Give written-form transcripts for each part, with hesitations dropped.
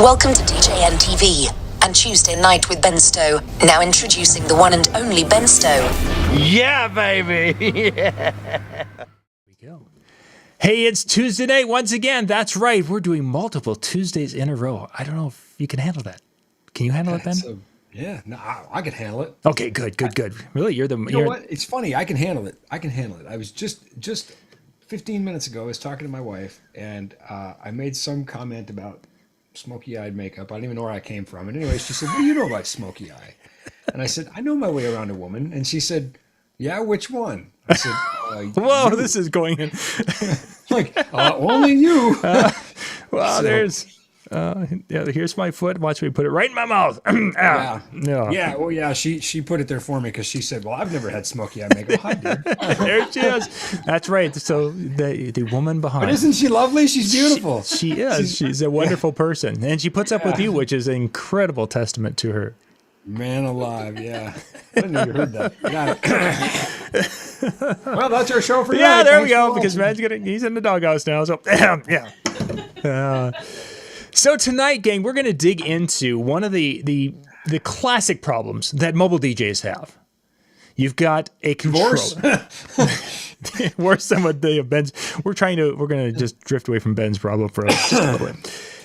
Welcome to DJNTV and Tuesday Night with Ben Stowe. Now introducing the one and only Ben Stowe. Yeah, baby. Yeah. Here we go. Hey, it's Tuesday night once again. That's right. We're doing multiple Tuesdays in a row. I don't know if you can handle that. Can you handle it, Ben? Yeah, no, I could handle it. Okay, good. Really, You know what? It's funny. I can handle it. I was just 15 minutes ago, I was talking to my wife, and I made some comment about smoky-eyed makeup. I don't even know where I came from. And anyway, she said, "What do you know about smoky eye?" And I said, "I know my way around a woman." And she said, "Yeah, which one?" I said, Whoa, you." this is going in. Like, only you. Well, here's my foot. Watch me put it right in my mouth. Yeah. Well, yeah. She put it there for me because she said, "Well, I've never had smoky eye makeup." Hi, dude. There she is. That's right. So the woman behind. But isn't she lovely? She's beautiful. She is. She's a wonderful person, and she puts up with you, which is an incredible testament to her. Man alive, yeah. I didn't know you heard that. Got it. Well, that's our show for tonight. Yeah, there we go. Because Man's he's in the doghouse now. So yeah. So tonight, gang, we're going to dig into one of the classic problems that mobile DJs have. You've got a controller. Worse than what they have Ben's. We're going to just drift away from Ben's problem for just a little bit.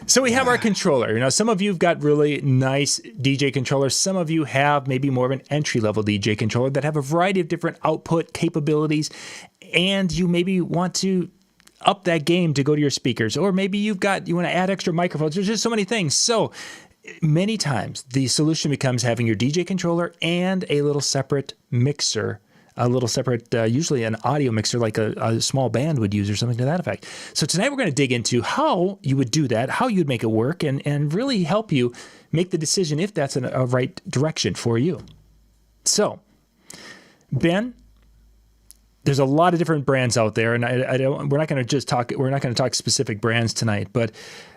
So we have our controller. You know, some of you've got really nice DJ controllers. Some of you have maybe more of an entry-level DJ controller that have a variety of different output capabilities, and you maybe want to up that game to go to your speakers, or maybe you want to add extra microphones. There's just so many things. So many times the solution becomes having your DJ controller and a little separate mixer, usually an audio mixer like a small band would use or something to that effect. So tonight we're going to dig into how you would do that, how you'd make it work, and really help you make the decision if that's a right direction for you. So, Ben, there's a lot of different brands out there, and we're not going to talk specific brands tonight, but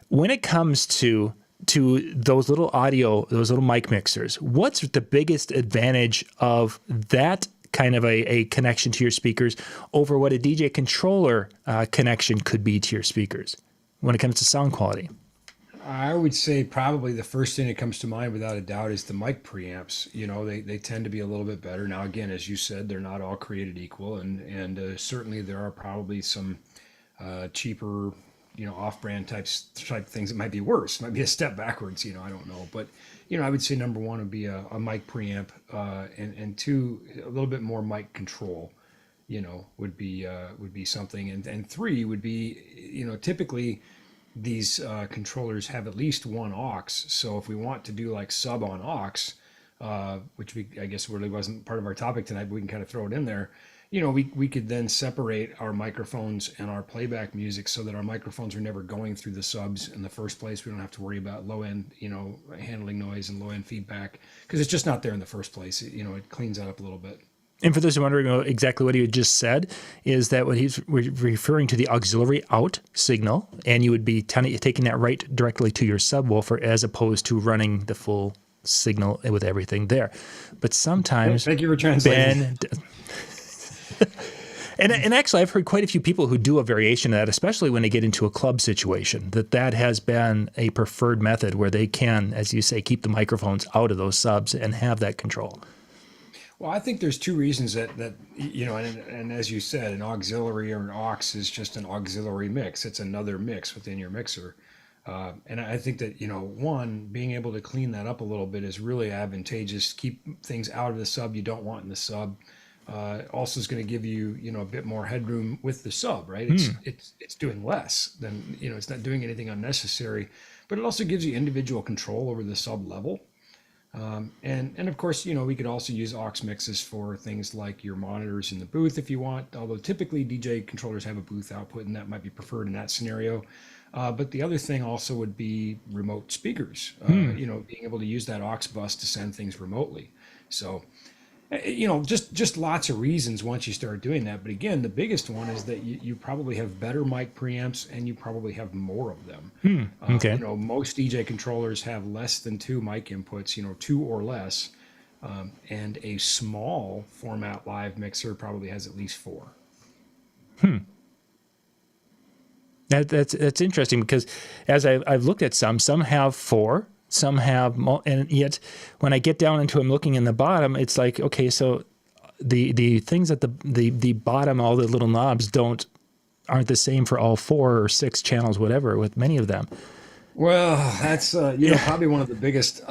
when it comes to those little mic mixers, what's the biggest advantage of that kind of a connection to your speakers over what a DJ controller connection could be to your speakers when it comes to sound quality? I would say probably the first thing that comes to mind without a doubt is the mic preamps. You know, they tend to be a little bit better. Now, again, as you said, they're not all created equal, and certainly there are probably some cheaper, off-brand type things that might be worse, might be a step backwards, I don't know. But, I would say number one would be a mic preamp, and two, a little bit more mic control, would be something. And three would be, typically these controllers have at least one aux. So if we want to do like sub on aux, which I guess really wasn't part of our topic tonight, but we can kind of throw it in there. We could then separate our microphones and our playback music so that our microphones are never going through the subs in the first place. We don't have to worry about low end, handling noise and low end feedback because it's just not there in the first place. It cleans that up a little bit. And for those who are wondering exactly what he just said, is that what he's referring to the auxiliary out signal, and you would be taking that right directly to your subwoofer as opposed to running the full signal with everything there. But sometimes, thank you for translating. And actually, I've heard quite a few people who do a variation of that, especially when they get into a club situation, that has been a preferred method where they can, as you say, keep the microphones out of those subs and have that control. Well, I think there's two reasons that and as you said, an auxiliary or an aux is just an auxiliary mix. It's another mix within your mixer. And I think that, one, being able to clean that up a little bit is really advantageous. Keep things out of the sub you don't want in the sub. Also is going to give you, a bit more headroom with the sub, right? It's doing less than, it's not doing anything unnecessary, but it also gives you individual control over the sub level. And of course, we could also use aux mixes for things like your monitors in the booth if you want, although typically DJ controllers have a booth output and that might be preferred in that scenario. But the other thing also would be remote speakers, being able to use that aux bus to send things remotely. So, just lots of reasons once you start doing that. But again, the biggest one is that you probably have better mic preamps and you probably have more of them. Okay. Most DJ controllers have less than two mic inputs, two or less. And a small format live mixer probably has at least four. That's interesting because as I've looked at some have 4, some have, and yet when I get down into them looking in the bottom, it's like, okay, so the things at the bottom, all the little knobs aren't the same for all 4 or 6 channels, whatever, with many of them. Well, that's probably one of the biggest.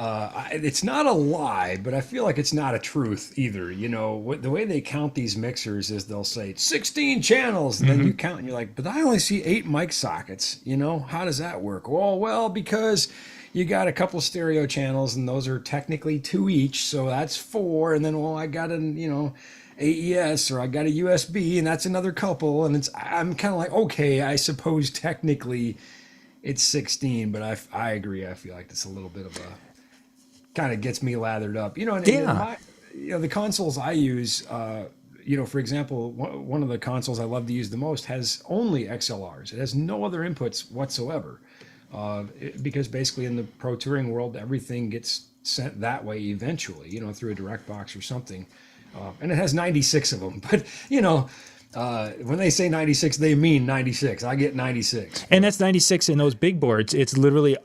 It's not a lie, but I feel like it's not a truth either. The way they count these mixers is they'll say 16 channels, and then you count, and you're like, but I only see 8 mic sockets. How does that work? Well, because you got a couple stereo channels, and those are technically 2 each, so that's 4. And then, I got an AES, or I got a USB, and that's another couple, and I'm kind of like, okay, I suppose technically it's 16, but I agree. I feel like that's a little bit of kind of gets me lathered up. The consoles I use, for example, one of the consoles I love to use the most has only XLRs. It has no other inputs whatsoever. Because basically in the pro touring world, everything gets sent that way eventually, through a direct box or something. And it has 96 of them, but when they say 96, they mean 96. I get 96. And that's 96 in those big boards. It's literally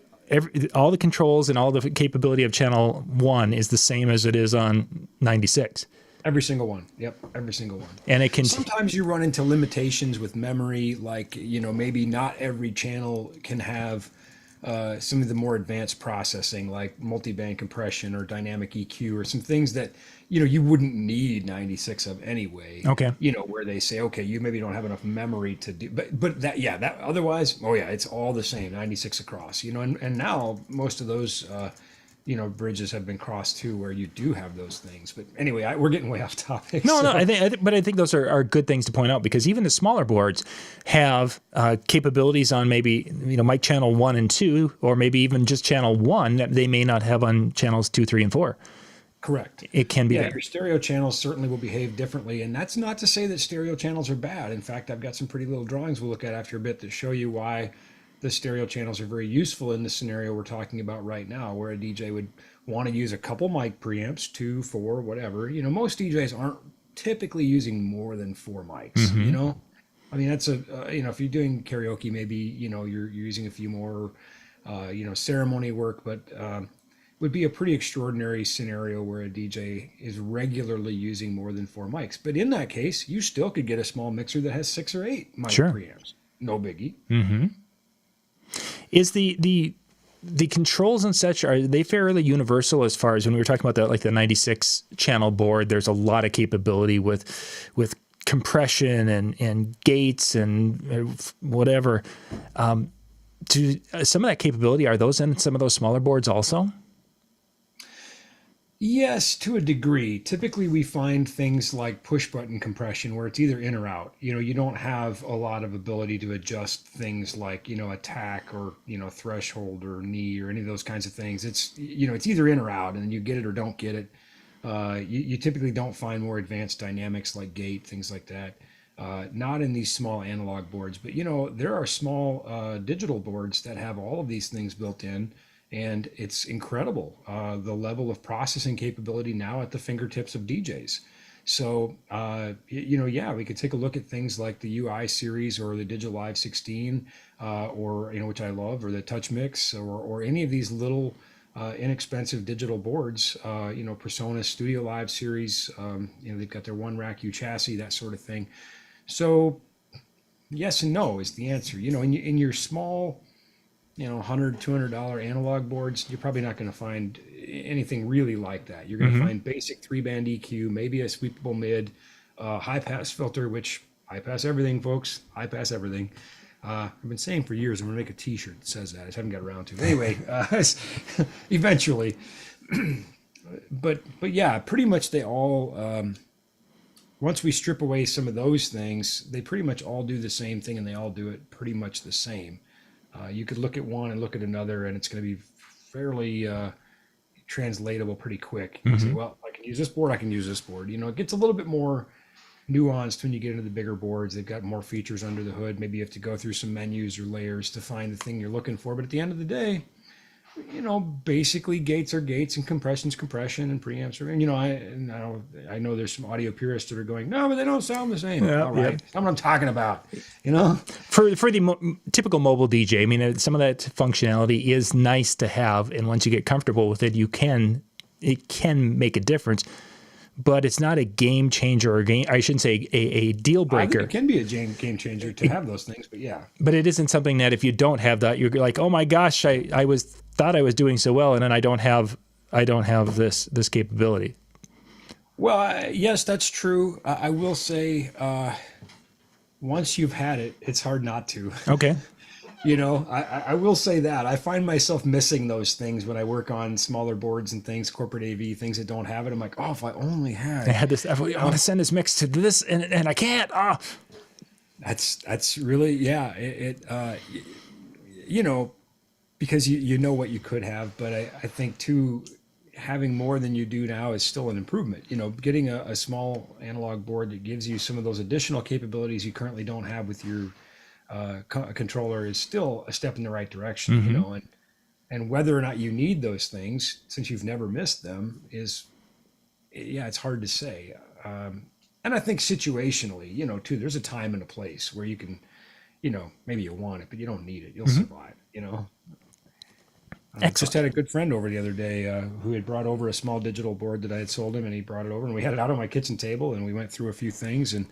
all the controls and all the capability of channel 1 is the same as it is on 96. Every single one. Yep, every single one. And it can sometimes you run into limitations with memory, like maybe not every channel can have some of the more advanced processing, like multiband compression or dynamic EQ, or some things that you wouldn't need 96 of anyway. Okay. Where they say, okay, you maybe don't have enough memory to do, but that otherwise, it's all the same, 96 across. And now most of those bridges have been crossed too, where you do have those things. But anyway, we're getting way off topic. No, I think those are good things to point out, because even the smaller boards have capabilities on maybe mic channel 1 and 2, or maybe even just channel 1 that they may not have on channels 2, 3, and 4. Correct. It can be. Yeah, there. your stereo channels certainly will behave differently, and that's not to say that stereo channels are bad. In fact, I've got some pretty little drawings we'll look at after a bit that show you why the stereo channels are very useful in the scenario we're talking about right now, where a DJ would want to use a couple mic preamps, 2, 4, whatever. Most DJs aren't typically using more than 4 mics. I mean, that's if you're doing karaoke, maybe you're using a few more, ceremony work, but would be a pretty extraordinary scenario where a DJ is regularly using more than 4 mics. But in that case, you still could get a small mixer that has 6 or 8 mic preamps. No biggie. Mm-hmm. Is the controls and such, are they fairly universal as far as when we were talking about that, like the 96 channel board? There's a lot of capability with compression and gates and whatever. To some of that capability, are those in some of those smaller boards also? Yes, to a degree. Typically, we find things like push button compression where it's either in or out. You don't have a lot of ability to adjust things like, attack or, threshold or knee or any of those kinds of things. It's, it's either in or out, and you get it or don't get it. You typically don't find more advanced dynamics like gate, things like that. Not in these small analog boards, but, there are small digital boards that have all of these things built in. And it's incredible, the level of processing capability now at the fingertips of DJs. So, we could take a look at things like the UI series or the Digital Live 16, or, which I love, or the Touch Mix, or any of these little inexpensive digital boards, Persona Studio Live series, they've got their one rack U chassis, that sort of thing. So, yes and no is the answer. In your small, $100, $200 analog boards, you're probably not going to find anything really like that. You're going to find basic 3-band EQ, maybe a sweepable mid, high pass filter, which high pass everything, folks. High pass everything. I've been saying for years I'm going to make a T-shirt that says that. I just haven't got around to it. Anyway, eventually. But yeah, pretty much they all. Once we strip away some of those things, they pretty much all do the same thing, and they all do it pretty much the same. You could look at one and look at another, and it's going to be fairly translatable pretty quick. You can say, well, I can use this board, I can use this board. It gets a little bit more nuanced when you get into the bigger boards. They've got more features under the hood. Maybe you have to go through some menus or layers to find the thing you're looking for. But at the end of the day, basically gates are gates and compression's compression and preamps are, I know there's some audio purists that are going, no, but they don't sound the same. Yeah, All right. yeah. That's what I'm talking about, you know? For the typical mobile DJ, I mean, some of that functionality is nice to have, and once you get comfortable with it, it can make a difference. But it's not a game changer or I shouldn't say a deal I think breaker. it can be a game changer to have those things, but yeah. But it isn't something that if you don't have that, you're like, oh my gosh, I thought I was doing so well, and then I don't have this capability. Well, yes, that's true. I will say, once you've had it, it's hard not to. Okay. I will say that I find myself missing those things when I work on smaller boards and things, corporate AV, things that don't have it. I'm like, oh, if I only had. I had this. I want to send this mix to this, and I can't. Ah. That's really, yeah. Because you know what you could have, but I think too, having more than you do now is still an improvement. Getting a small analog board that gives you some of those additional capabilities you currently don't have with your controller is still a step in the right direction. And whether or not you need those things, since you've never missed them, it's hard to say. And I think situationally, too, there's a time and a place where you can, maybe you want it, but you don't need it. You'll survive. I just had a good friend over the other day who had brought over a small digital board that I had sold him, and he brought it over, and we had it out on my kitchen table, and we went through a few things, and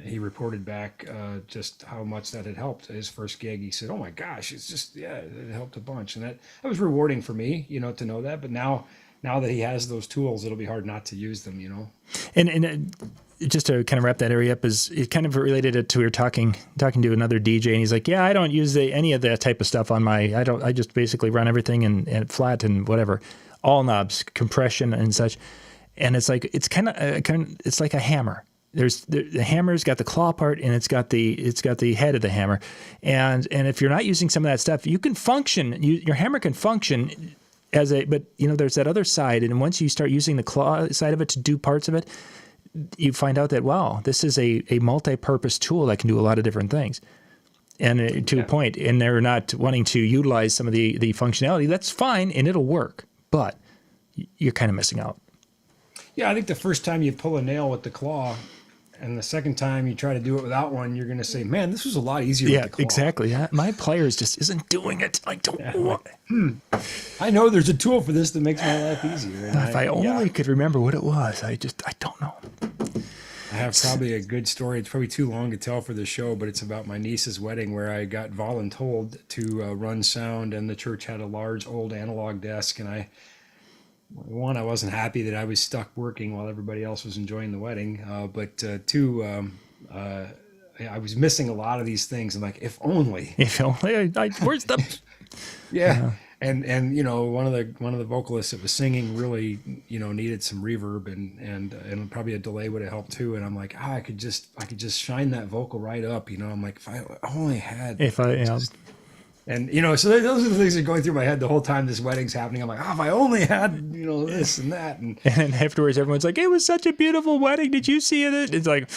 he reported back just how much that had helped his first gig. He said, "Oh my gosh, it helped a bunch," and that was rewarding for me, to know that. But now that he has those tools, it'll be hard not to use them, And just to kind of wrap that area up, is it kind of related it to we were talking to another DJ, and he's like, "Yeah, I don't use any of that type of stuff on I just basically run everything and flat and whatever, all knobs, compression and such." And it's like it's like a hammer. The hammer's got the claw part, and it's got the head of the hammer, and if you're not using some of that stuff, you can function. Your hammer can function but there's that other side, and once you start using the claw side of it to do parts of it, you find out that, wow, this is a multi-purpose tool that can do a lot of different things. And to a point, and they're not wanting to utilize some of the functionality, that's fine, and it'll work, but you're kind of missing out. Yeah, I think the first time you pull a nail with the claw, and the second time you try to do it without one, you're going to say, man, this was a lot easier with the claw. Exactly. My pliers just isn't doing it. I don't want it. I know there's a tool for this that makes my life easier. And if I only could remember what it was. I don't know. I have probably a good story. It's probably too long to tell for the show, but it's about my niece's wedding where I got voluntold to run sound, and the church had a large old analog desk, and I wasn't happy that I was stuck working while everybody else was enjoying the wedding. But two, I was missing a lot of these things. I'm like, if only. Where's the? Yeah. And one of the vocalists that was singing really needed some reverb and probably a delay would have helped too. And I'm like, I could just shine that vocal right up. I'm like, if I only had. And so those are the things that are going through my head the whole time this wedding's happening. I'm like, if I only had this and that. And then afterwards, everyone's like, it was such a beautiful wedding. Did you see it? It's like,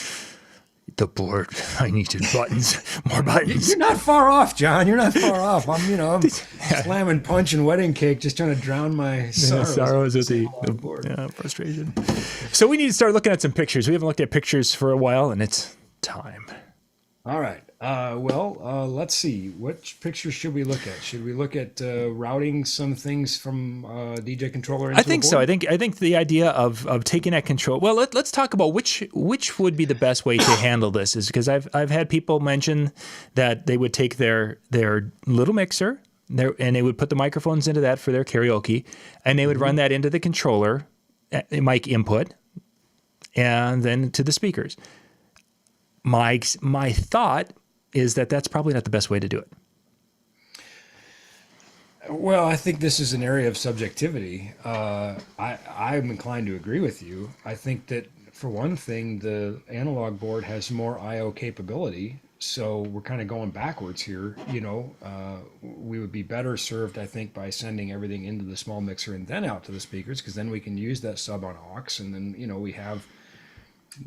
the board. I needed buttons, more buttons. You're not far off, John. You're not far off. I'm slamming punch and wedding cake, just trying to drown my sorrows with the frustration. So we need to start looking at some pictures. We haven't looked at pictures for a while, and it's time. All right. Let's see. Which pictures should we look at? Should we look at routing some things from DJ controller into I think so. I think the idea of taking that control. Well, let's talk about which would be the best way to handle this. Is because I've had people mention that they would take their little mixer and they would put the microphones into that for their karaoke, and they would run that into the controller, mic input, and then to the speakers. My thought is that that's probably not the best way to do it. Well, I think this is an area of subjectivity. I'm inclined to agree with you. I think that, for one thing, the analog board has more I/O capability, so we're kind of going backwards here. We would be better served, I think, by sending everything into the small mixer and then out to the speakers, because then we can use that sub on aux, and then we have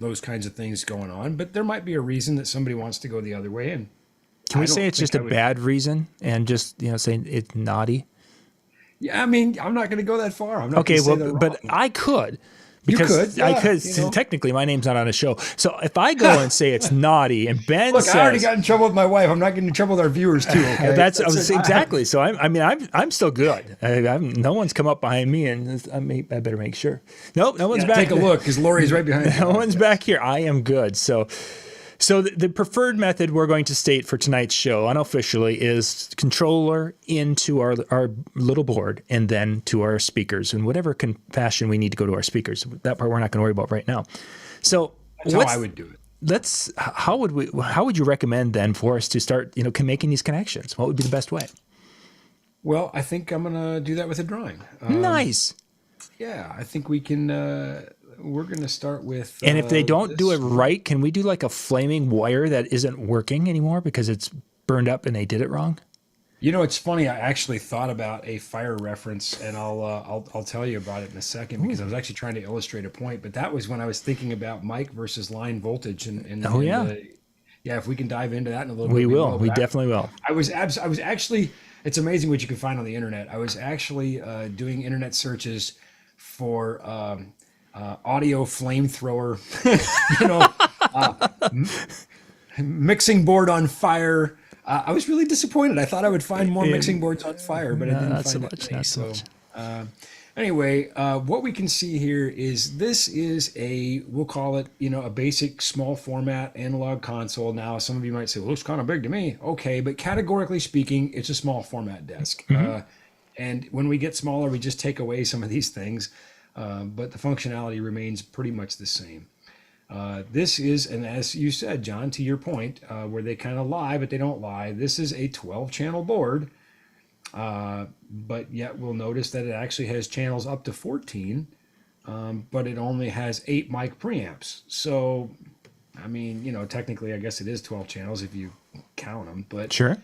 those kinds of things going on. But there might be a reason that somebody wants to go the other way, and Can we I don't say it's think just a I would- bad reason and just, saying it's naughty? Yeah, I mean, I'm not going to go that far. I'm not Okay, going to say well, they're but wrong. I could. You Because could, I yeah, could, you know. technically my name's not on a show. So if I go and say it's naughty and Ben Look, I already says, got in trouble with my wife. I'm not getting in trouble with our viewers too. Okay, that's it. exactly. So I'm still good. No one's come up behind me, and I better make sure. Nope, no one's Yeah, back. take a look because Lori's right behind you. No one's back here. I am good. So the preferred method we're going to state for tonight's show unofficially is controller into our little board and then to our speakers in whatever fashion we need to go to our speakers. That part we're not going to worry about right now. So That's how I would do it. How would you recommend then for us to start, making these connections? What would be the best way? Well, I think I'm gonna do that with a drawing. Nice. Yeah, I think we can. We're gonna start with. And if they don't do it this. right, can we do like a flaming wire that isn't working anymore because it's burned up and they did it wrong? It's funny. I actually thought about a fire reference, and I'll tell you about it in a second because I was actually trying to illustrate a point. But that was when I was thinking about mic versus line voltage, and yeah, if we can dive into that in a little bit, We will. We But definitely will. I was actually. It's amazing what you can find on the internet. I was actually doing internet searches for audio flamethrower, mixing board on fire. I was really disappointed. I thought I would find more mixing boards on fire, but I didn't find that many. so much. Anyway, what we can see here is this is we'll call it, a basic small format analog console. Now, some of you might say, well, it looks kind of big to me. Okay, but categorically speaking, it's a small format desk. And when we get smaller, we just take away some of these things, but the functionality remains pretty much the same. This is, and as you said, John, to your point, where they kind of lie, but they don't lie. This is a 12-channel board. But yet we'll notice that it actually has channels up to 14, but it only has 8 mic preamps. So, I mean, technically, I guess it is 12 channels if you count them, but Sure.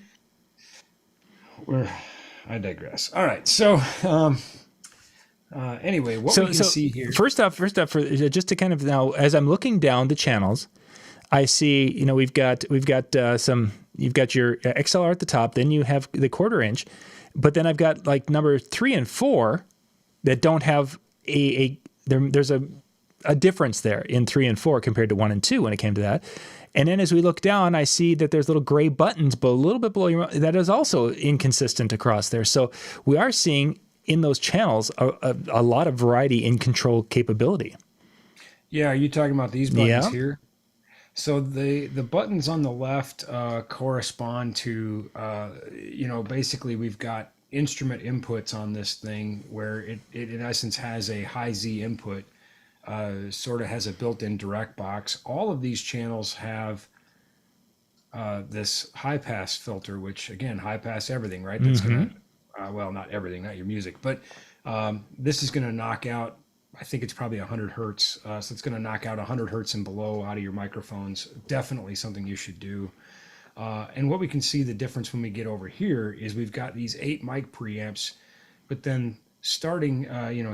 I digress. All right. So, anyway, what we can see here. First off, just to kind of now, as I'm looking down the channels, I see, we've got you've got your XLR at the top, then you have the 1/4 inch, but then I've got like number 3 and 4 that don't have there's a difference there in 3 and 4 compared to 1 and 2 when it came to that. And then as we look down, I see that there's little gray buttons, but a little bit below that is also inconsistent across there. So we are seeing in those channels a lot of variety in control capability. Yeah, are you talking about these buttons Yeah. here? So the buttons on the left correspond to, basically we've got instrument inputs on this thing where it in essence has a high Z input, sort of has a built-in direct box. All of these channels have this high pass filter, which again, high pass everything, right? That's going to, well, not everything, not your music, but this is going to knock out, I think it's probably 100 hertz. So it's going to knock out 100 hertz and below out of your microphones. Definitely something you should do. And what we can see the difference when we get over here is we've got these 8 mic preamps, but then starting,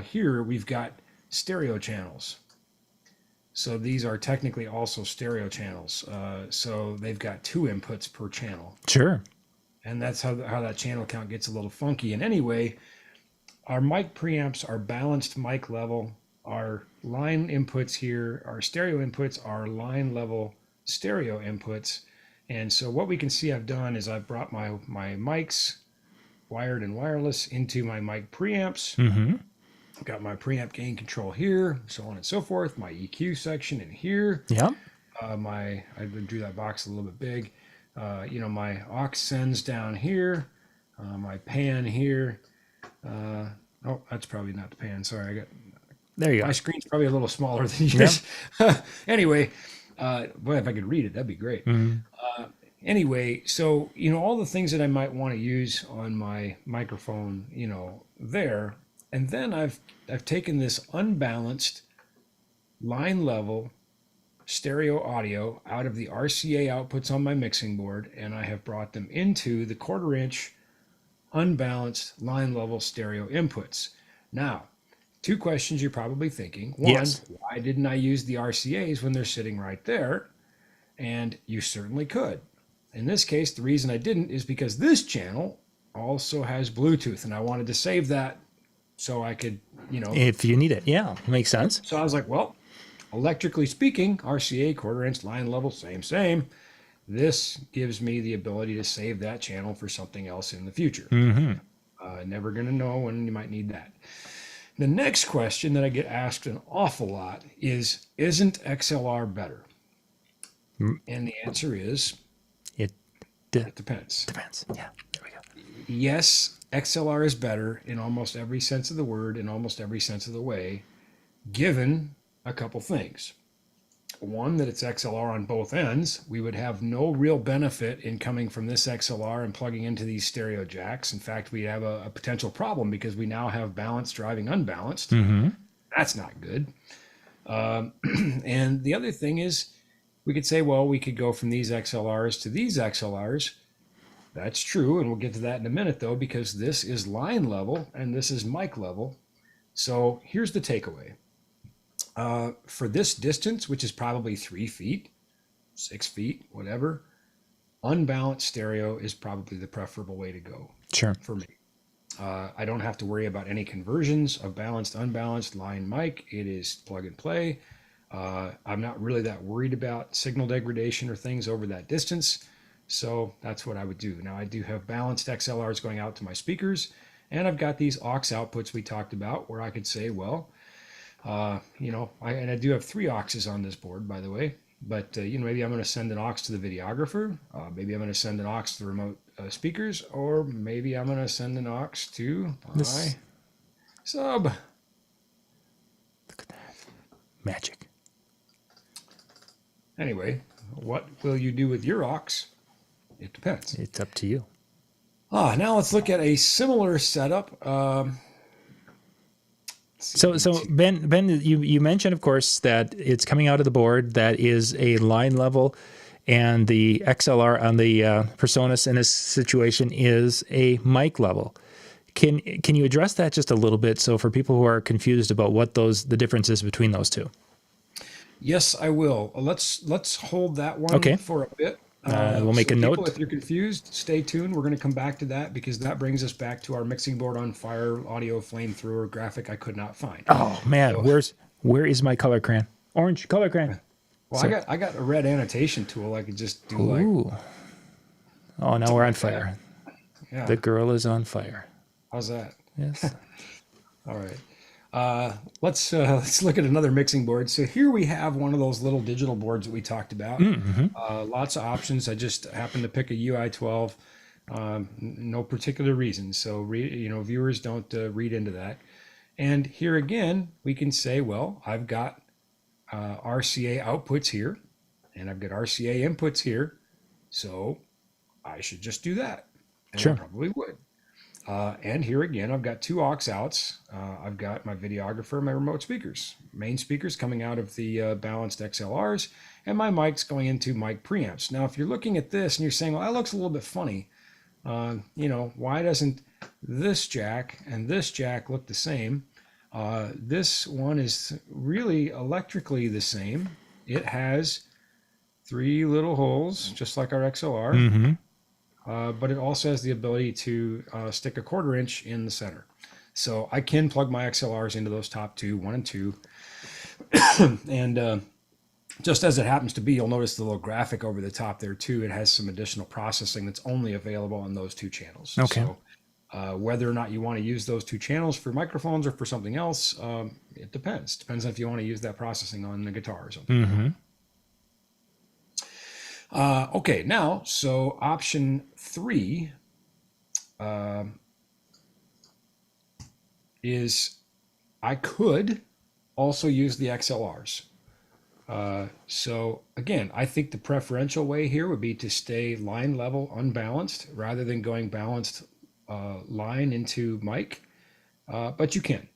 here we've got stereo channels. So these are technically also stereo channels. So they've got 2 inputs per channel. Sure. And that's how that channel count gets a little funky. And anyway, our mic preamps are balanced mic level. Our line inputs here, our stereo inputs are line level stereo inputs. And so what we can see I've done is I've brought my mics, wired and wireless, into my mic preamps. I've got my preamp gain control here, so on and so forth. My EQ section in here. Yeah. I drew that box a little bit big. My aux sends down here. My pan here. Oh, that's probably not the pan. Sorry, There you go. my screen's probably a little smaller than yours. Anyway, boy, if I could read it, that'd be great. Anyway, so all the things that I might want to use on my microphone, there, and then I've taken this unbalanced line level stereo audio out of the RCA outputs on my mixing board, and I have brought them into the 1/4 inch unbalanced line level stereo inputs. Now, 2 questions you're probably thinking. One, Yes. why didn't I use the RCAs when they're sitting right there? And you certainly could. in this case, the reason I didn't is because this channel also has Bluetooth, and I wanted to save that so I could, If you need it. Yeah, makes sense. so I was like, well, electrically speaking, RCA, quarter-inch, line level, same. This gives me the ability to save that channel for something else in the future. Never going to know when you might need that. The next question that I get asked an awful lot is, isn't XLR better? And the answer is, It it depends. depends. Yeah, there we go. Yes, XLR is better in almost every sense of the word, in almost every sense of the way, given a couple things. One, that it's XLR on both ends. We would have no real benefit in coming from this XLR and plugging into these stereo jacks. In fact, we have a potential problem because we now have balanced driving unbalanced. That's not good. And the other thing is, we could say, well, we could go from these XLRs to these XLRs. That's true, and we'll get to that in a minute, though, because this is line level and this is mic level. So here's the takeaway. For this distance, which is probably 3 feet, 6 feet, whatever, unbalanced stereo is probably the preferable way to go. Sure. For me. I don't have to worry about any conversions of balanced, unbalanced, line mic. It is plug and play. I'm not really that worried about signal degradation or things over that distance. So that's what I would do. Now I do have balanced XLRs going out to my speakers, and I've got these aux outputs we talked about where I could say, well, I do have 3 auxes on this board, by the way, but maybe I'm going to send an aux to the videographer. Maybe I'm going to send an aux to the remote speakers, or maybe I'm going to send an aux to my sub. Look at that. Magic. Anyway, what will you do with your aux? It depends. It's up to you. Now let's look at a similar setup. So Ben, you mentioned, of course, that it's coming out of the board that is a line level, and the XLR on the Personas in this situation is a mic level. Can you address that just a little bit, so for people who are confused about what the difference is between those two? Yes, I will. Let's hold that one for a bit. We'll make a note. If you're confused, stay tuned. We're going to come back to that because that brings us back to our mixing board on fire audio flamethrower graphic I could not find. Oh man, where is my color crayon? Orange color crayon. Well, I got a red annotation tool. I could just do Ooh. Oh, now we're on fire. Yeah. The girl is on fire. How's that? Yes. All right. Let's look at another mixing board. So here we have one of those little digital boards that we talked about. Lots of options. I just happened to pick a UI12. No particular reason. So viewers don't read into that. And here again, we can say, well, I've got RCA outputs here, and I've got RCA inputs here. So I should just do that. And Sure. I probably would. And here again, I've got 2 aux outs. I've got my videographer, my remote speakers, main speakers coming out of the balanced XLRs, and my mics going into mic preamps. Now, if you're looking at this and you're saying, well, that looks a little bit funny, why doesn't this jack and this jack look the same? This one is really electrically the same. It has 3 little holes, just like our XLR. But it also has the ability to stick a 1/4 inch in the center. So I can plug my XLRs into those top 2, 1 and 2. And just as it happens to be, you'll notice the little graphic over the top there too. It has some additional processing that's only available on those 2 channels. Okay. So whether or not you want to use those 2 channels for microphones or for something else, it depends. Depends on if you want to use that processing on the guitar or something. Okay, now, so option 3 is I could also use the XLRs. So again, I think the preferential way here would be to stay line level unbalanced rather than going balanced line into mic, but you can.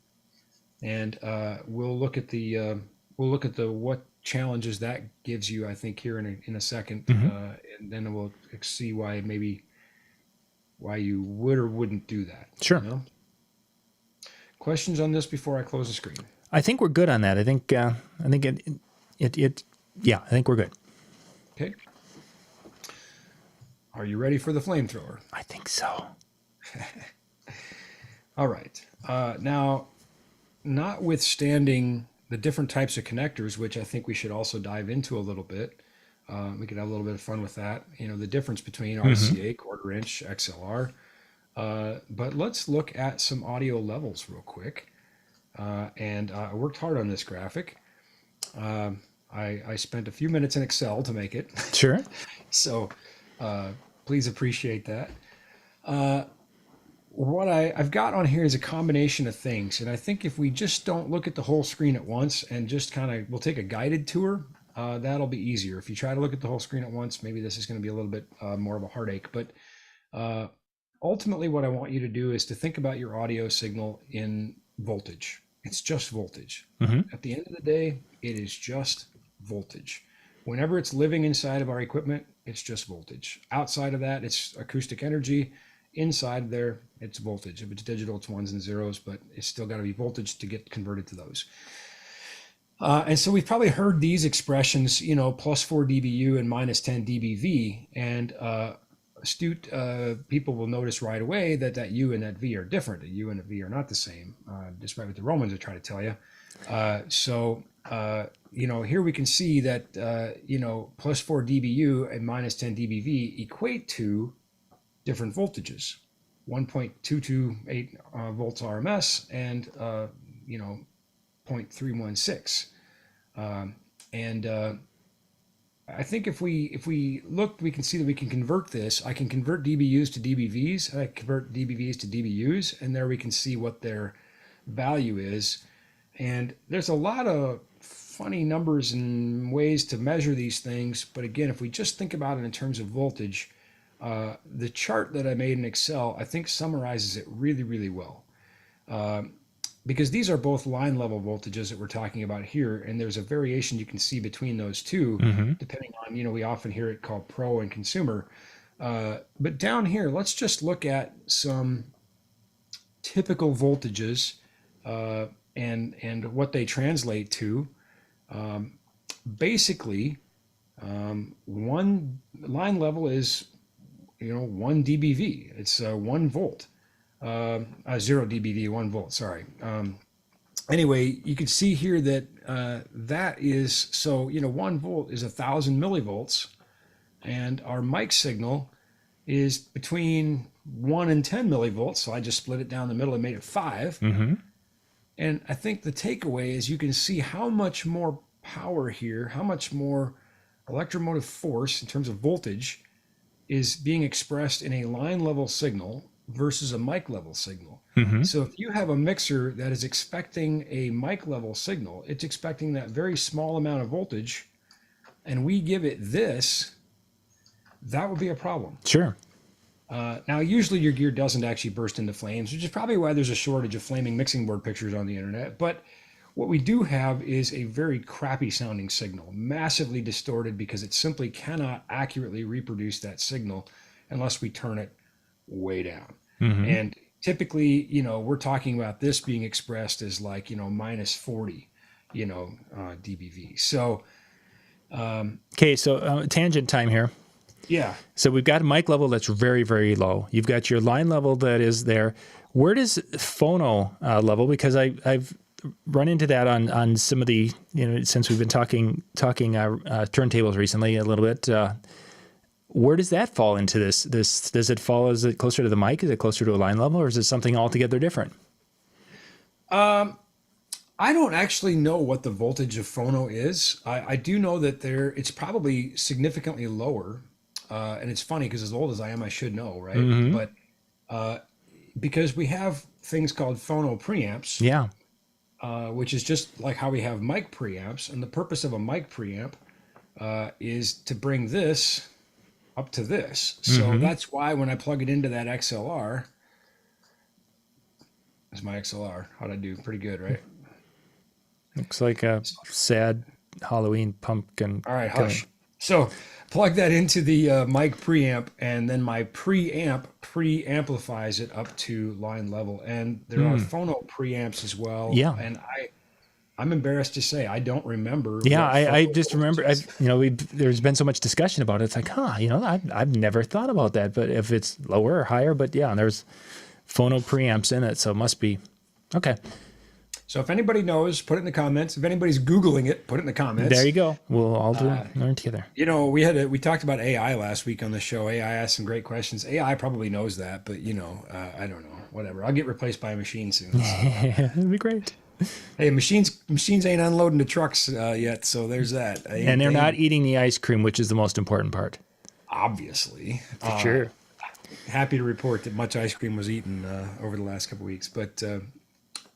And we'll look at the what challenges that gives you, I think, here in a second, and then we'll see why you would or wouldn't do that. Sure. Questions on this before I close the screen? I think we're good on that. I think I think we're good. Okay. Are you ready for the flamethrower? I think so. All right. Now, notwithstanding the different types of connectors, which I think we should also dive into a little bit, we could have a little bit of fun with that. You know, the difference between RCA, quarter inch, XLR. But let's look at some audio levels real quick. And I worked hard on this graphic. I spent a few minutes in Excel to make it. Sure. So please appreciate that. What I've got on here is a combination of things. And I think if we just don't look at the whole screen at once and just we'll take a guided tour, that'll be easier. If you try to look at the whole screen at once, maybe this is going to be a little bit more of a heartache. But ultimately, what I want you to do is to think about your audio signal in voltage. It's just voltage. At the end of the day, it is just voltage. Whenever it's living inside of our equipment, it's just voltage. Outside of that, it's acoustic energy. Inside there, it's voltage. If it's digital, it's ones and zeros, but it's still got to be voltage to get converted to those. And so we've probably heard these expressions, you know, plus 4 dBu and minus 10 dBV. And astute people will notice right away that U and that V are different. A U and a V are not the same, despite what the Romans are trying to tell you. You know, here we can see that, you know, plus 4 dBu and minus 10 dBV equate to different voltages, 1.228 volts RMS and, you know, 0.316. I think if we look, we can see that we can convert this. I can convert dBUs to dBVs, and I convert dBVs to dBUs, and there we can see what their value is. And there's a lot of funny numbers and ways to measure these things. But again, if we just think about it in terms of voltage, the chart that I made in Excel, I think summarizes it really, really well. Because these are both line level voltages that we're talking about here, and there's a variation you can see between those two, depending on, you know, we often hear it called pro and consumer. But down here, let's just look at some typical voltages and what they translate to. Basically, one line level is, you know, 1 dBV. It's 1 volt. 0 dBV, 1 volt, sorry. Anyway, you can see here that that is, so, you know, 1 volt is 1,000 millivolts, and our mic signal is between 1 and 10 millivolts, so I just split it down the middle and made it 5. And I think the takeaway is you can see how much more power here, how much more electromotive force in terms of voltage is being expressed in a line level signal versus a mic level signal. So if you have a mixer that is expecting a mic level signal, it's expecting that very small amount of voltage, and we give it this, that would be a problem. Sure. Now, usually your gear doesn't actually burst into flames, which is probably why there's a shortage of flaming mixing board pictures on the internet. But what we do have is a very crappy sounding signal, massively distorted, because it simply cannot accurately reproduce that signal unless we turn it way down. And typically, you know, we're talking about this being expressed as like, you know, minus 40, you know, dBV. So, okay, so tangent time here. Yeah. So we've got a mic level that's very, very low. You've got your line level that is there. Where does phono level? Because I've run into that on some of the, you know, since we've been talking turntables recently a little bit. Where does that fall into this? Does it fall? Is it closer to the mic? Is it closer to a line level, or is it something altogether different? I don't actually know what the voltage of phono is. I do know that it's probably significantly lower. And it's funny because as old as I am, I should know, right? But because we have things called phono preamps, Yeah. Which is just like how we have mic preamps. And the purpose of a mic preamp is to bring this up to this. So that's why when I plug it into that XLR, that's my XLR. How'd I do? Pretty good, right? Looks like a sad Halloween pumpkin. All right, hush. So plug that into the mic preamp, and then my preamp pre-amplifies it up to line level. And there are phono preamps as well. Yeah. And I'm embarrassed to say I don't remember. Yeah, what I phono just remember, voltage is. there's been so much discussion about it. It's like, I've never thought about that, but if it's lower or higher, but yeah, there's phono preamps in it, so it must be. Okay, So if anybody knows, put it in the comments. If anybody's Googling it, put it in the comments. there you go. We'll all learn together. You know, we talked about AI last week on the show. AI asked some great questions. AI probably knows that, but I don't know. Whatever. I'll get replaced by a machine soon. It'd be great. Hey, machines ain't unloading the trucks yet, so there's that. And they're not eating the ice cream, which is the most important part. Obviously. For sure. Happy to report that much ice cream was eaten over the last couple of weeks. But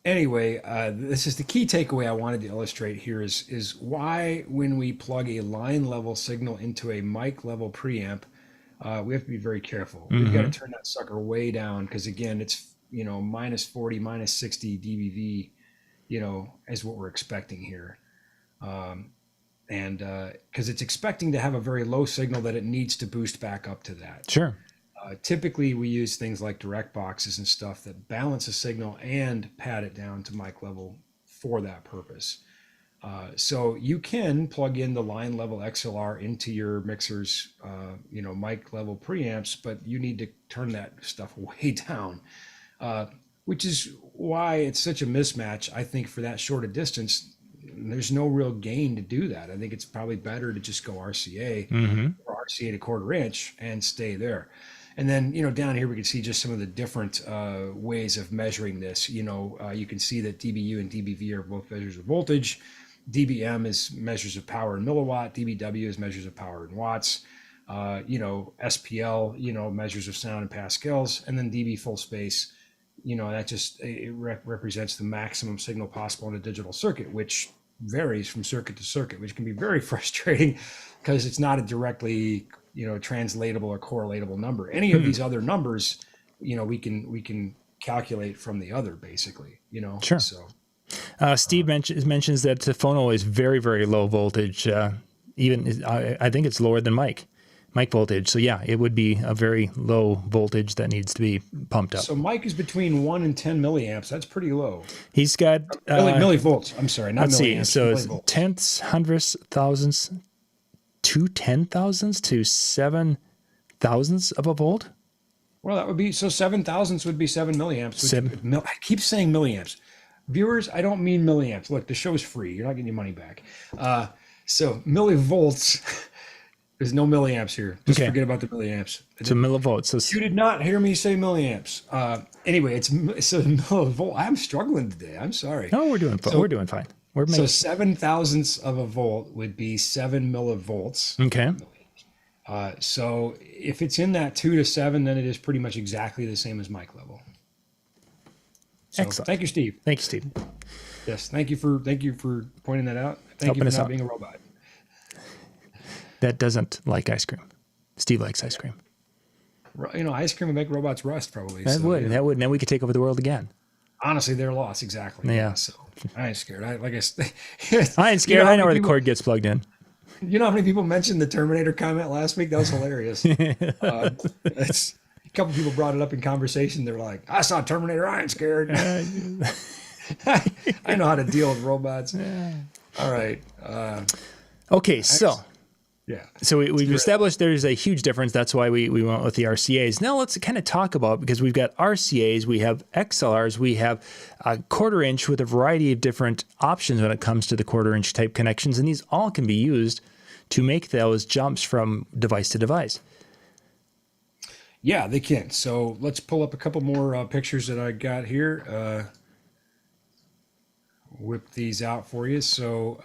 anyway, this is the key takeaway I wanted to illustrate here is why when we plug a line level signal into a mic level preamp, we have to be very careful. We've got to turn that sucker way down because, again, it's, minus 40, minus 60 dBV, is what we're expecting here. And because it's expecting to have a very low signal that it needs to boost back up to that. Sure. Typically, we use things like direct boxes and stuff that balance a signal and pad it down to mic level for that purpose. So you can plug in the line level XLR into your mixer's, mic level preamps, but you need to turn that stuff way down, which is why it's such a mismatch. I think for that short a distance, there's no real gain to do that. I think it's probably better to just go RCA or RCA to 1/4 inch and stay there. And then, down here we can see just some of the different ways of measuring this. You can see that dBu and dBV are both measures of voltage. dBm is measures of power in milliwatt. dBw is measures of power in watts. SPL, measures of sound in pascals. And then dB full space, that just represents the maximum signal possible in a digital circuit, which varies from circuit to circuit, which can be very frustrating because it's not a directly translatable or correlatable number. Any of these other numbers, we can calculate from the other, basically. Sure. So Steve mentions that the phono is very, very low voltage. Even I think it's lower than mic voltage. So yeah, it would be a very low voltage that needs to be pumped up. So mic is between 1 and 10 milliamps. That's pretty low. He's got millivolts. I'm sorry, not let's milliamps. see. So it's millivolts. tenths, hundredths, thousandths, 2 10,000ths to 7 thousandths of a volt. Well, that would be 7 thousandths would be 7 milliamps. I keep saying milliamps. Viewers, I don't mean milliamps. Look, the show's free. You're not getting your money back. So millivolts. There's no milliamps here. Just forget about the milliamps. So millivolts. So you did not hear me say milliamps. Anyway, it's millivolt. I'm struggling today. I'm sorry. No, we're doing fine. We're doing fine. So 7 thousandths of a volt would be 7 millivolts. Okay. So if it's in that 2 to 7, then it is pretty much exactly the same as mic level. So, excellent. Thank you, Steve. Thank you, Steve. Yes, thank you for pointing that out. Thank you for not being a robot. That doesn't like ice cream. Steve likes ice cream. Ice cream would make robots rust, probably. That would. And then we could take over the world again. Honestly, they're lost. Exactly. Yeah. So I ain't scared. I ain't scared. I know where the cord gets plugged in. You know how many people mentioned the Terminator comment last week? That was hilarious. It's a couple people brought it up in conversation. They're like, "I saw Terminator. I ain't scared." I know how to deal with robots. Yeah. All right. Okay, so. Yeah. So we've established there's a huge difference. That's why we went with the RCAs. Now let's kind of talk about, because we've got RCAs, we have XLRs, we have a 1/4 inch with a variety of different options when it comes to the 1/4 inch type connections. And these all can be used to make those jumps from device to device. Yeah, they can. So let's pull up a couple more pictures that I got here. Whip these out for you. So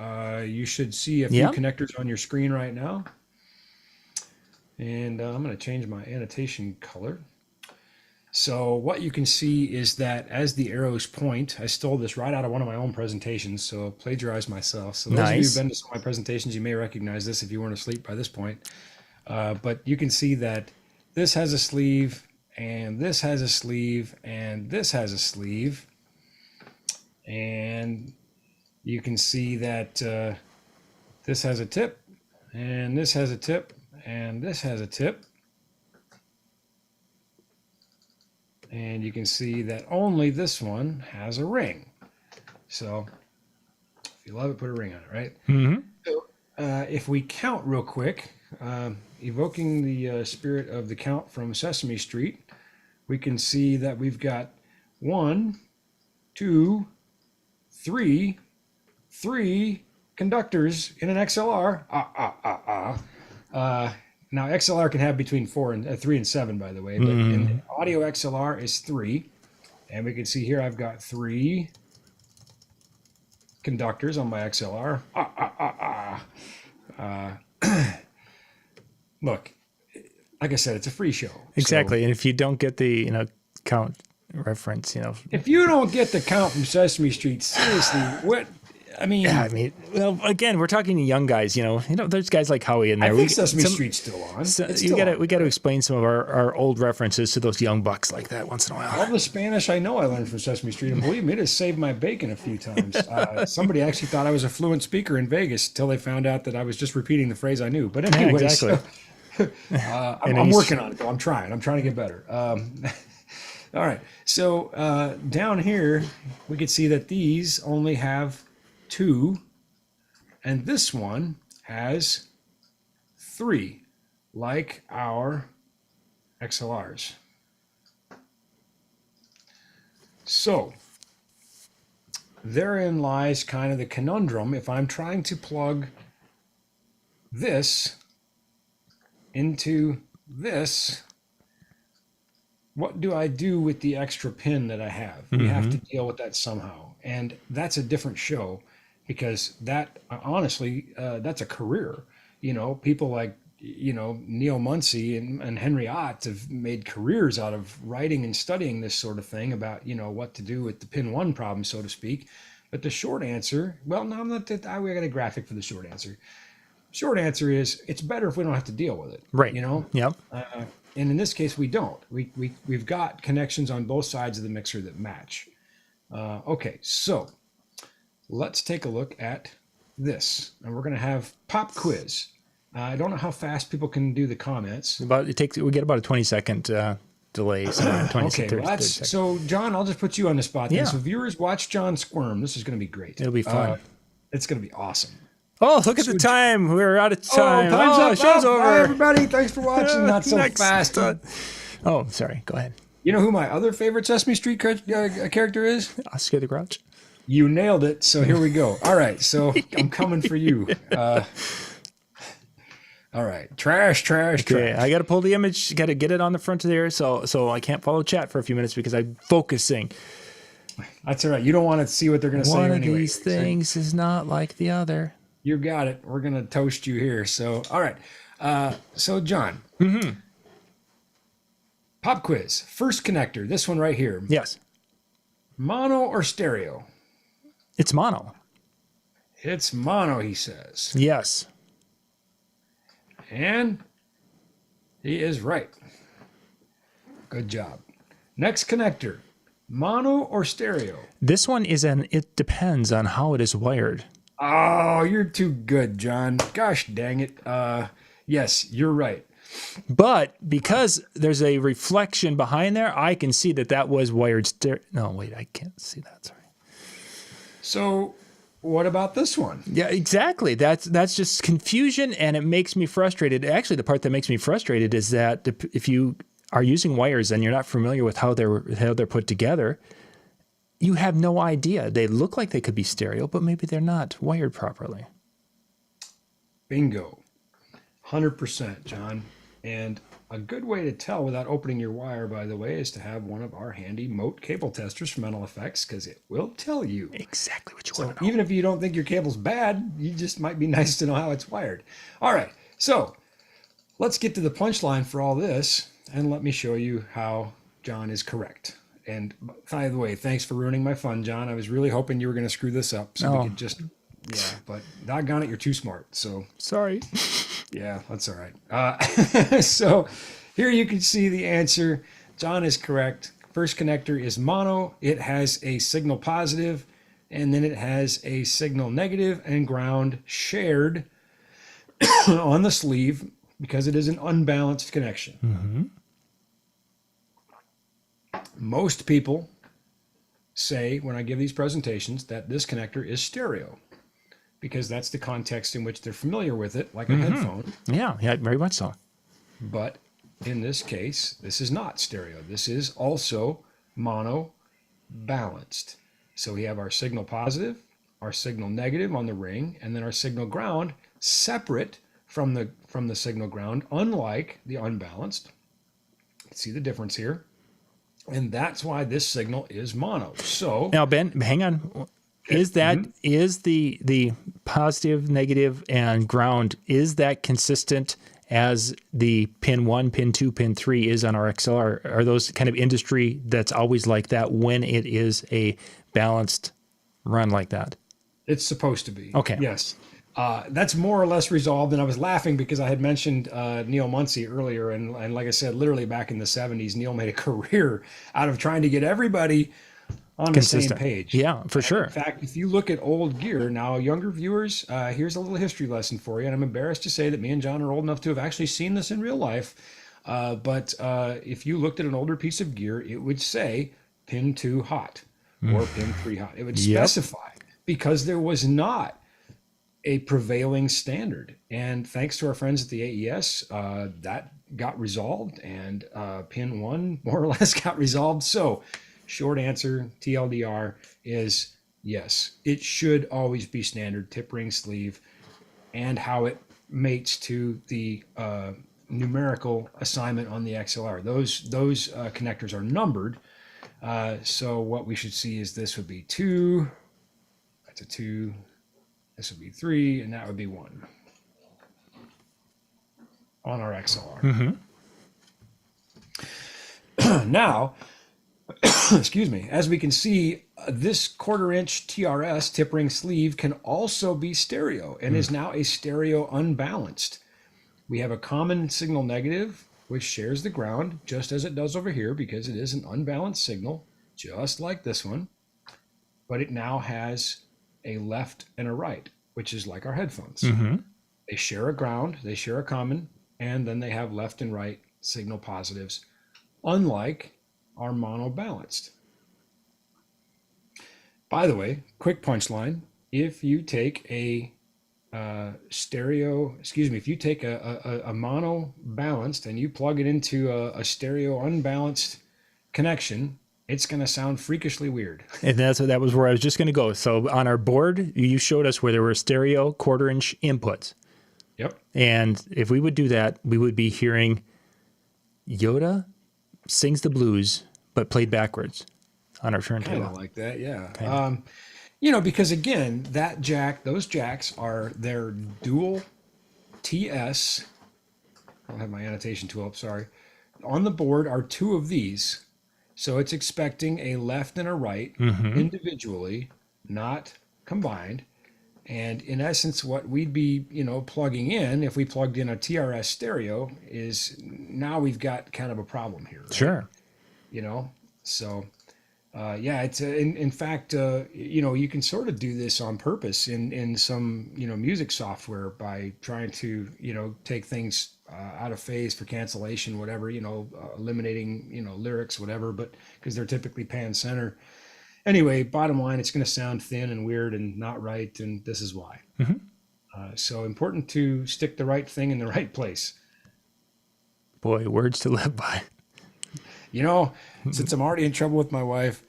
you should see a few connectors on your screen right now. And I'm going to change my annotation color. So what you can see is that as the arrows point, I stole this right out of one of my own presentations, so plagiarized myself. So those of you who've been to some of my presentations, you may recognize this if you weren't asleep by this point. But you can see that this has a sleeve, and this has a sleeve, and this has a sleeve. And you can see that this has a tip, and this has a tip, and this has a tip. And you can see that only this one has a ring. So you love it, put a ring on it, right? Mm-hmm. So if we count real quick, evoking the spirit of the count from Sesame Street, we can see that we've got 1, 2, 3 conductors in an XLR. Now XLR can have between 3 and 7, by the way, but in the audio XLR is 3, and we can see here I've got 3 conductors on my XLR. Look, like I said, it's a free show. Exactly. So And if you don't get the, count reference, if you don't get the count from Sesame Street, seriously, what? I mean, yeah, well, again, we're talking to young guys, there's guys like Howie in there. I think Sesame Street's still on. We got to explain some of our old references to those young bucks like that once in a while. All the Spanish I know I learned from Sesame Street, and believe me, it has saved my bacon a few times. Somebody actually thought I was a fluent speaker in Vegas until they found out that I was just repeating the phrase I knew. But anyway, exactly. I'm working on it, though. I'm trying to get better. All right. So down here, we can see that these only have 2, and this one has 3, like our XLRs. So therein lies kind of the conundrum. If I'm trying to plug this into this, what do I do with the extra pin that I have? We have to deal with that somehow. And that's a different show, because that, honestly, that's a career. People like, Neil Muncy and Henry Ott have made careers out of writing and studying this sort of thing about, what to do with the pin 1 problem, so to speak. But the short answer, well, no, I'm not, we got a graphic for the short answer. Short answer is, it's better if we don't have to deal with it. Right. Yep. And in this case, we don't. We've got connections on both sides of the mixer that match. Okay, so let's take a look at this. And we're going to have pop quiz. I don't know how fast people can do the comments. We get about a 20-second delay. So 20, okay, 30, well, 30 seconds. so John, I'll just put you on the spot. Then. Yeah. So viewers, watch John squirm. This is going to be great. It'll be fun. It's going to be awesome. Oh, look at the time. We're out of time. Time's up. Show's over. Bye, everybody. Thanks for watching. Not so fast. Oh, sorry. Go ahead. You know who my other favorite Sesame Street character is? Oscar the Grouch. You nailed it. So here we go. All right. So I'm coming for you. All right. Trash. Okay, I got to pull the image. Got to get it on the front of there. So I can't follow chat for a few minutes because I'm focusing. That's all right. You don't want to see what they're going to say anyway. One of these things is not like the other. You got it. We're going to toast you here. So, all right. So, John. Pop quiz. First connector. This one right here. Yes. Mono or stereo? It's mono. It's mono, he says. Yes. And he is right. Good job. Next connector. Mono or stereo? This one is it depends on how it is wired. Oh, you're too good, John. Gosh dang it. Yes, you're right. But because there's a reflection behind there, I can see that was wired stereo. No, wait, I can't see that. Sorry. So what about this one? Yeah, exactly. That's just confusion, and it makes me frustrated. Actually, the part that makes me frustrated is that if you are using wires and you're not familiar with how they're put together, you have no idea. They look like they could be stereo, but maybe they're not wired properly. Bingo. 100%, John. And a good way to tell without opening your wire, by the way, is to have one of our handy Mote cable testers from Mental Effects, because it will tell you exactly what you so want to know. Even if you don't think your cable's bad, you just might be nice to know how it's wired. All right, so let's get to the punchline for all this, and let me show you how John is correct. And by the way, thanks for ruining my fun, John. I was really hoping you were going to screw this up so we could just, but doggone it, you're too smart. So sorry. Yeah, that's all right. So here you can see the answer. John is correct. First connector is mono. It has a signal positive, and then it has a signal negative and ground shared on the sleeve because it is an unbalanced connection. Mm-hmm. Most people say when I give these presentations that this connector is stereo. because that's the context in which they're familiar with it, like a headphone. Yeah, very much so. But in this case, this is not stereo. This is also mono balanced. So we have our signal positive, our signal negative on the ring, and then our signal ground separate from the signal ground, unlike the unbalanced. See the difference here? And that's why this signal is mono. So now, Ben, hang on. Is that is the positive, negative, and ground, is that consistent as the pin 1, pin 2, pin 3 is on our XLR? Are those kind of industry that's always like that when it is a balanced run like that? It's supposed to be. Okay. Yes. That's more or less resolved. And I was laughing because I had mentioned Neil Muncie earlier. And like I said, literally back in the 70s, Neil made a career out of trying to get everybody on Consistent. the same page. Yeah, for sure. In fact, if you look at old gear, now younger viewers, here's a little history lesson for you. And I'm embarrassed to say that me and John are old enough to have actually seen this in real life. But if you looked at an older piece of gear, it would say pin 2 hot or pin 3 hot. It would specify, because there was not a prevailing standard. And thanks to our friends at the AES, that got resolved, and pin 1 more or less got resolved. So short answer, TLDR, is yes, it should always be standard tip ring sleeve, and how it mates to the numerical assignment on the XLR. Those connectors are numbered. So what we should see is this would be 2, that's a 2, this would be 3, and that would be 1 on our XLR. Now, excuse me, as we can see, this 1/4 inch TRS tip ring sleeve can also be stereo and is now a stereo unbalanced. We have a common signal negative, which shares the ground just as it does over here, because it is an unbalanced signal, just like this one. But it now has a left and a right, which is like our headphones. They share a ground, they share a common, and then they have left and right signal positives, unlike our mono balanced. By the way, quick punchline: if you take a if you take a mono balanced and you plug it into a stereo unbalanced connection, it's going to sound freakishly weird. And that was where I was just going to go. So on our board, you showed us where there were stereo 1/4 inch inputs. Yep. And if we would do that, we would be hearing Yoda sings the blues, but played backwards on our turntable. Kind of like that, yeah. You know, because again, those jacks are their dual TS. I don't have my annotation tool up, sorry. On the board are 2 of these. So it's expecting a left and a right individually, not combined. And in essence, what we'd be, plugging in, if we plugged in a TRS stereo, is now we've got kind of a problem here. Right? Sure. So yeah, it's in fact, you can sort of do this on purpose in some, music software by trying to, take things out of phase for cancellation, whatever, eliminating, lyrics, whatever, but because they're typically pan center. Anyway, bottom line, it's going to sound thin and weird and not right, and this is why. So important to stick the right thing in the right place. Boy, words to live by. Since I'm already in trouble with my wife,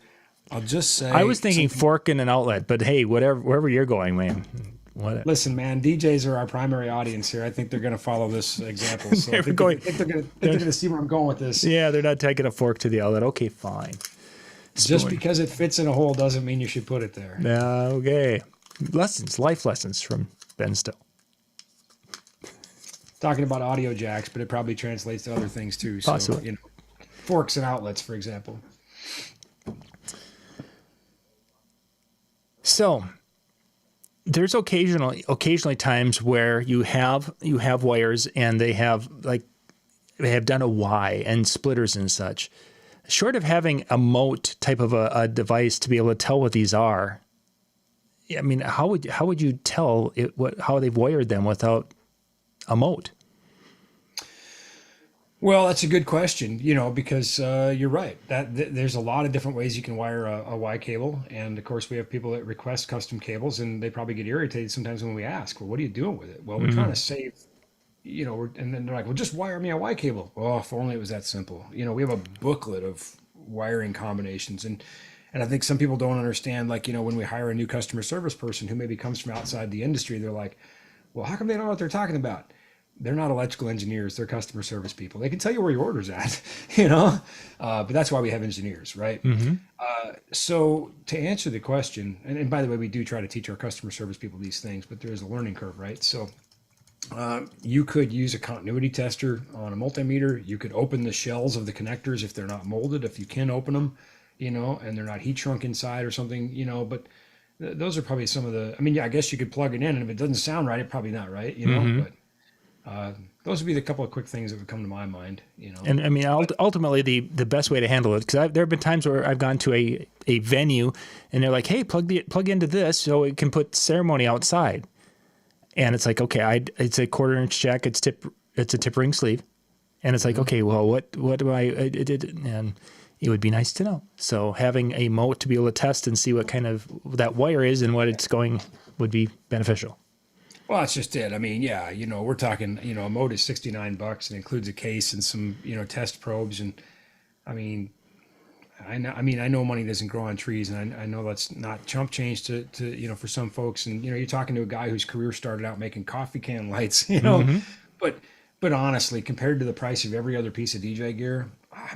I'll just say... I was thinking fork in an outlet, but hey, wherever you're going, man. Listen, man, DJs are our primary audience here. I think they're going to follow this example. So I think they're going to see where I'm going with this. Yeah, they're not taking a fork to the outlet. Okay, fine. Just because it fits in a hole doesn't mean you should put it there. Okay. Life lessons from Ben Stowe. Talking about audio jacks, but it probably translates to other things too. So, Possibly. Forks and outlets, for example. So there's occasionally times where you have wires and they have done a Y and splitters and such. Short of having a moat type of a device to be able to tell what these are, I mean, how would you tell how they've wired them without a moat? Well, that's a good question, because you're right. There's a lot of different ways you can wire a Y cable, and of course we have people that request custom cables, and they probably get irritated sometimes when we ask, "Well, what are you doing with it?" Well, we're trying to save, and then they're like, "Well, just wire me a Y cable." Oh, if only it was that simple. We have a booklet of wiring combinations, and I think some people don't understand. Like, when we hire a new customer service person who maybe comes from outside the industry, they're like, "Well, how come they don't know what they're talking about?" They're not electrical engineers, they're customer service people. They can tell you where your order's at, but that's why we have engineers, right? So to answer the question, and by the way, we do try to teach our customer service people these things, but there is a learning curve, right? So you could use a continuity tester on a multimeter. You could open the shells of the connectors if they're not molded, if you can open them, and they're not heat shrunk inside or something, but those are probably some of the, I guess you could plug it in, and if it doesn't sound right, it's probably not right, but those would be the couple of quick things that would come to my mind. And ultimately, the best way to handle it, because there have been times where I've gone to a venue and they're like, "Hey, plug into this so it can put ceremony outside," and it's like, okay, it's a 1/4-inch jack, it's a tip ring sleeve, and it's like, okay, well, what do I did, and it would be nice to know. So having a moat to be able to test and see what kind of that wire is and what it's going would be beneficial. Well, that's just it. We're talking, a moat is $69 and includes a case and some, test probes. And I know money doesn't grow on trees, and I know that's not chump change to for some folks. And, you're talking to a guy whose career started out making coffee can lights, but honestly, compared to the price of every other piece of DJ gear,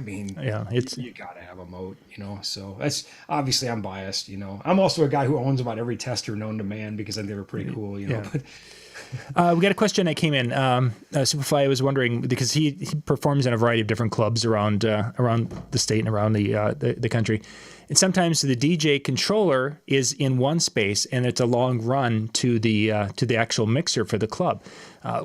you gotta have a moat, so that's obviously I'm biased, I'm also a guy who owns about every tester known to man because I think they were pretty cool, but we got a question that came in. Superfly was wondering, because he performs in a variety of different clubs around the state and around the country. And sometimes the DJ controller is in one space and it's a long run to the actual mixer for the club.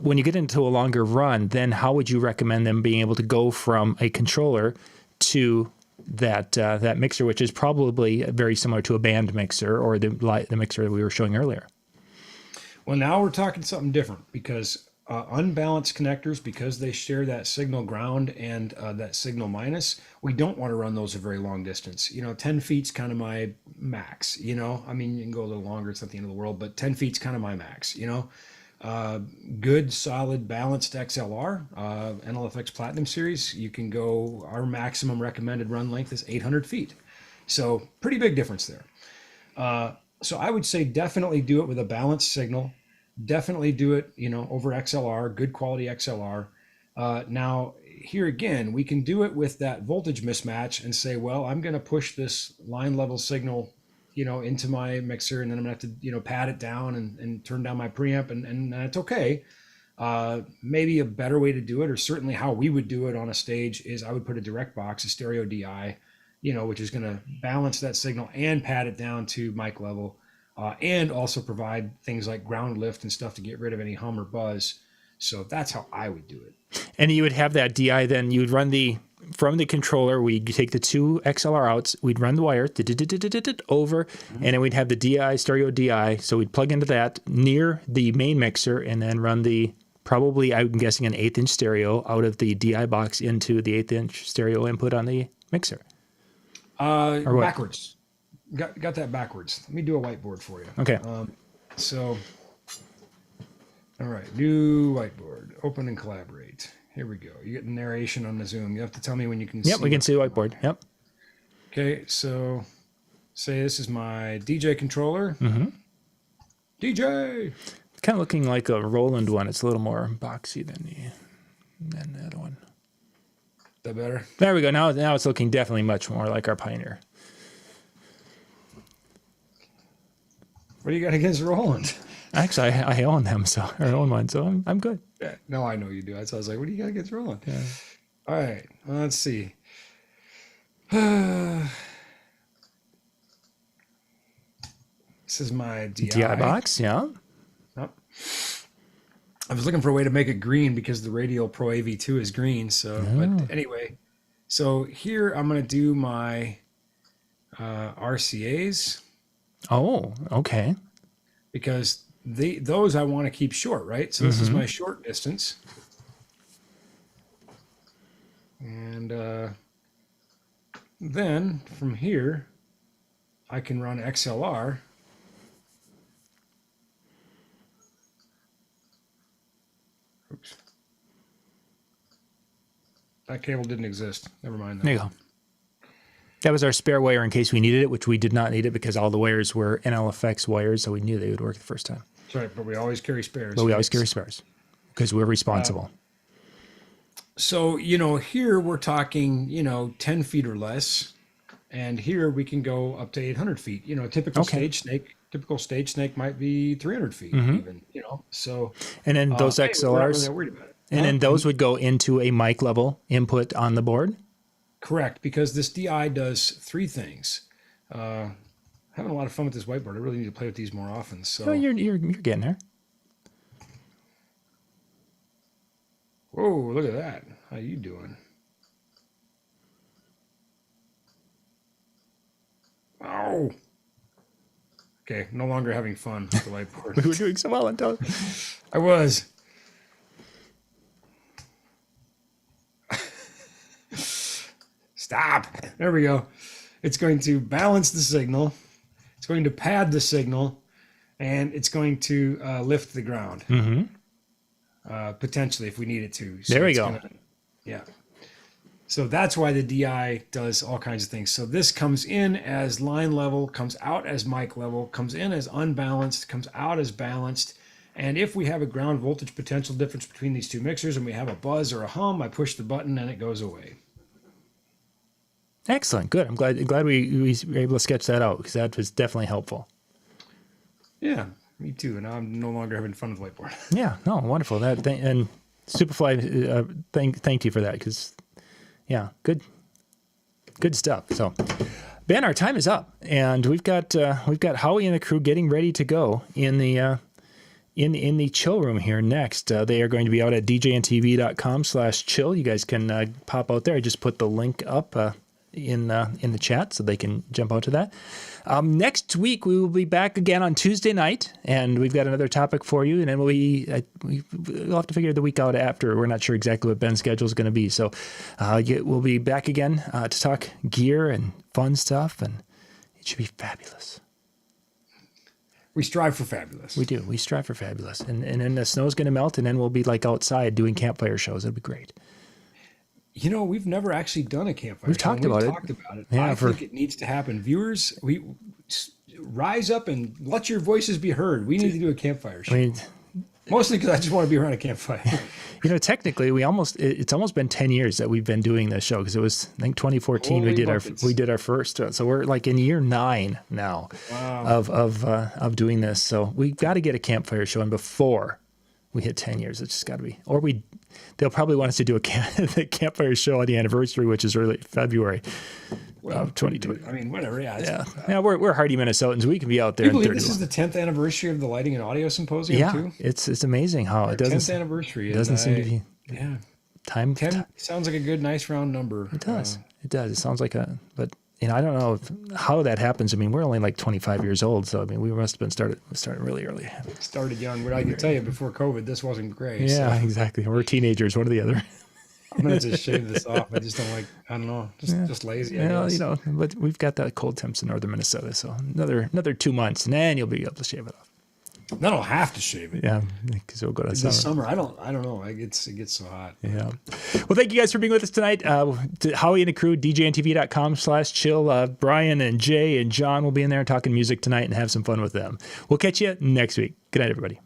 When you get into a longer run, then how would you recommend them being able to go from a controller to that mixer, which is probably very similar to a band mixer or the mixer that we were showing earlier? Well, now we're talking something different, because unbalanced connectors, because they share that signal ground and that signal minus, we don't want to run those a very long distance. 10 feet's kind of my max, you can go a little longer, it's not the end of the world, but 10 feet's kind of my max, good, solid, balanced XLR, NLFX Platinum Series, you can go, our maximum recommended run length is 800 feet. So pretty big difference there. So I would say definitely do it with a balanced signal. Definitely do it, over XLR, good quality XLR. Now, here again, we can do it with that voltage mismatch and say, well, I'm going to push this line level signal, into my mixer, and then I'm going to have to, pad it down and turn down my preamp, and it's okay. Maybe a better way to do it, or certainly how we would do it on a stage, is I would put a direct box, a stereo DI, which is going to balance that signal and pad it down to mic level, and also provide things like ground lift and stuff to get rid of any hum or buzz. So that's how I would do it. And you would have that DI, then you would run from the controller, we'd take the two XLR outs, we'd run the wire over, and then we'd have the DI, stereo DI. So we'd plug into that near the main mixer and then run probably, I'm guessing, an 1/8-inch stereo out of the DI box into the 1/8-inch stereo input on the mixer. Backwards. Got that backwards. Let me do a whiteboard for you. Okay. All right, new whiteboard, open and collaborate. Here we go. You get the narration on the Zoom. You have to tell me when you can see. Yep, we can see the whiteboard. Yep. Okay, so say this is my DJ controller. Mm-hmm. DJ! It's kind of looking like a Roland one. It's a little more boxy than the other one. That better? There we go. Now it's looking definitely much more like our Pioneer. What do you got against Roland? Actually, I own them, I own one, so I'm good. Yeah, no, I know you do. So I was like, what do you got against Roland? Yeah. All right, well, let's see. This is my DI box, yeah. Yep. I was looking for a way to make it green because the Radial Pro AV2 is green. So, But anyway, so here I'm going to do my RCAs. Oh, okay. Because those I want to keep short, right? So this is my short distance. And then from here, I can run XLR. Oops. That cable didn't exist. Never mind that. There you go. That was our spare wire in case we needed it, which we did not need it because all the wires were NLFX wires, so we knew they would work the first time. That's right, but we always carry spares. But we always carry spares because we're responsible. So, here we're talking, 10 feet or less. And here we can go up to 800 feet. Typical stage snake might be 300 feet even, So, and then those hey, we're not XLRs, really worried about it. and then those would go into a mic level input on the board? Correct, because this DI does three things. Having a lot of fun with this whiteboard. I really need to play with these more often. So, Oh, you're getting there. whoa, look at that. How you doing? Oh. Okay, no longer having fun with the whiteboard. We were doing so well until I was. Stop. There we go. It's going to balance the signal. It's going to pad the signal, and it's going to lift the ground. Potentially, if we need it to. So there we go. Yeah. So that's why the DI does all kinds of things. So this comes in as line level, comes out as mic level, comes in as unbalanced, comes out as balanced. And if we have a ground voltage potential difference between these two mixers and we have a buzz or a hum, I push the button and it goes away. Excellent. Good. I'm glad we were able to sketch that out because that was definitely helpful. Yeah, me too. And now I'm no longer having fun with whiteboard. Yeah. No, wonderful. And Superfly, thank you for that because, yeah, good stuff. So, Ben, our time is up, and we've got Howie and the crew getting ready to go in the chill room here next. They are going to be out at DJNTV.com/chill. You guys can pop out there. I just put the link up in the chat so they can jump out to that. Next week we will be back again on Tuesday night, and we've got another topic for you. And then we'll have to figure the week out after. We're not sure exactly what Ben's schedule is going to be, so we'll be back again to talk gear and fun stuff, and it should be fabulous. We strive for fabulous. We do. We strive for fabulous, and then the snow's going to melt, and then we'll be like outside doing campfire shows. It'll be great. We've never actually done a campfire. We've talked about it. Yeah, I think it needs to happen. Viewers, we rise up and let your voices be heard. We need to do a campfire show. I mean, mostly because I just want to be around a campfire. Technically, it's almost been 10 years that we've been doing this show because it was, I think, 2014 we did our first. So we're like in year 9 now of doing this. So we've got to get a campfire show, and before we hit 10 years, it's just got to be, or they'll probably want us to do the campfire show on the anniversary, which is early February of 2020. I mean, whatever. Yeah. We're hardy Minnesotans. We can be out there. Do you believe this is the 10th anniversary of the Lighting and Audio Symposium too? It's amazing how it doesn't. 10th anniversary. It doesn't seem to be. Yeah. Time. 10 sounds like a good, nice round number. It does. It sounds like but I don't know how that happens. I mean, we're only like 25 years old, so I mean, we must have been started really early. Started young, but I can tell you before COVID, this wasn't great. Yeah, so. Exactly. We're teenagers, one or the other. I'm gonna just shave this off. I just don't like. I don't know. Just lazy. I guess. But we've got that cold temps in northern Minnesota, so another 2 months, and then you'll be able to shave it off. Then I'll have to shave it. Yeah, because we'll go to this summer. I don't know. It gets so hot. Yeah. Well, thank you guys for being with us tonight. To Howie and the crew, DJNTV.com/chill. Brian and Jay and John will be in there talking music tonight and have some fun with them. We'll catch you next week. Good night, everybody.